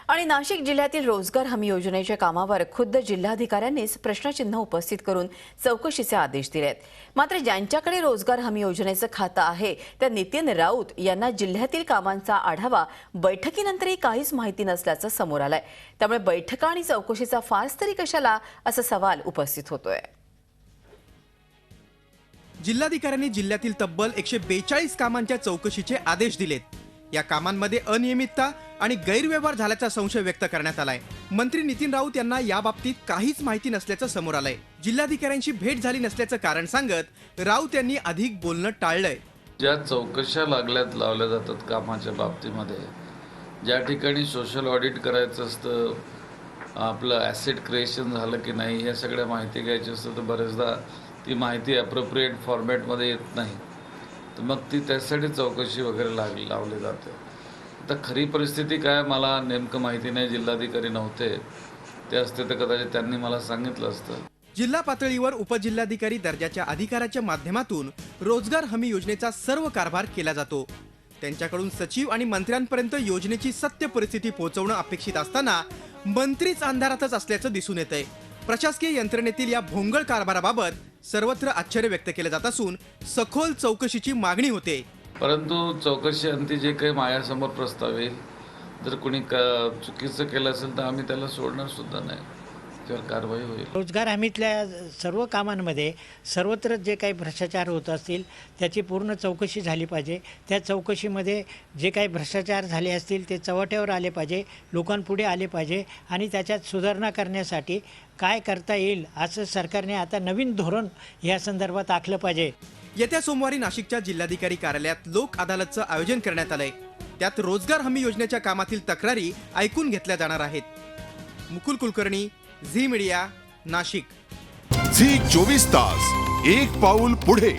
आणि नाशिक जिल्ह्यातील रोजगार हमी योजनेच्या कामावर खुद्द जिल्हाधिकाऱ्यांनीच प्रश्नचिन्ह उपस्थित करून चौकशीचे आदेश दिलेत। मात्र ज्यांच्याकडे रोजगार हमी योजनेचं खातं आहे त्या नितीन राऊत यांना जिल्ह्यातील कामांचा आढावा बैठकीनंतरही काहीच माहिती नसल्याचं समोर आलंय। त्यामुळे बैठका आणि चौकशीचा फार्स तरी कशाला असा सवाल उपस्थित होतोय। जिल्हाधिकाऱ्यांनी जिल्ह्यातील तब्बल 142 कामांच्या चौकशीचे आदेश दिलेत। या कामांमध्ये अनियमितता आणि गैरव्यवहार झाल्याचा संशय व्यक्त करण्यात आलाय। मंत्री नितीन राऊत यांना याबाबतीत काहीच माहिती नसल्याचं समोर आलंय। जिल्हाधिकाऱ्यांची भेट झाली नसल्याचं कारण सांगत राऊत यांनी अधिक बोलणं टाळलंय। ज्या चौकशा लावल्या जातात कामाच्या बाबतीमध्ये, ज्या ठिकाणी सोशल ऑडिट करायचं असतं, आपलं ॲसेट क्रिएशन झालं की नाही या सगळ्या माहिती घ्यायची असतं, तर बरेचदा ती माहिती ॲप्रोप्रिएट फॉर्मॅटमध्ये येत नाही, तर मग ती त्यासाठी चौकशी वगैरे लावली जाते। तर खरी परिस्थिती काय मला नेमकं माहिती नाही। जिल्हाधिकारी नव्हते, ते असते तर कदाचित त्यांनी मला सांगितलं असतं। जिल्हा पातळीवर उपजिल्हाधिकारी दर्जाच्या अधिकाऱ्याच्या माध्यमातून रोजगार हमी योजनेचा सर्व कारभार केला जातो। त्यांच्याकडून सचिव आणि मंत्र्यांपर्यंत योजनेची सत्य परिस्थिती पोहोचवणं अपेक्षित असताना मंत्रीच अंधारातच असल्याचं दिसून येतंय। प्रशासकीय यंत्रणेतील या भोंगळ कारभाराबाबत सर्वत्र आश्चर्य व्यक्त केलं जात असून सखोल चौकशीची मागणी होते। परंतु चौकशी अंती जे काही माझ्यासमोर प्रस्ताव येईल, जर कोणी चुकीचं केलं असेल तर आम्ही त्याला सोडणार सुद्धा नाही, त्यावर कारवाई होईल। रोजगार हमीतल्या सर्व कामांमध्ये सर्वत्र जे काही भ्रष्टाचार होत असतील त्याची पूर्ण चौकशी झाली पाहिजे। त्या चौकशीमध्ये जे काही भ्रष्टाचार झाले असतील ते चव्हाट्यावर आले पाहिजे, लोकांपुढे आले पाहिजे आणि त्याच्यात सुधारणा करण्यासाठी काय करता येईल असं सरकारने आता नवीन धोरण या संदर्भात आखलं पाहिजे। येत्या सोमवारी नाशिकच्या जिल्हाधिकारी कार्यालयात लोक अदालतचं आयोजन करण्यात आलंय। त्यात रोजगार हमी योजनेच्या कामातील तक्रारी ऐकून घेतल्या जाणार आहेत। Mukul Kulkarni, Zee media, Nashik. Zee 24 तास, एक पाऊल पुढे।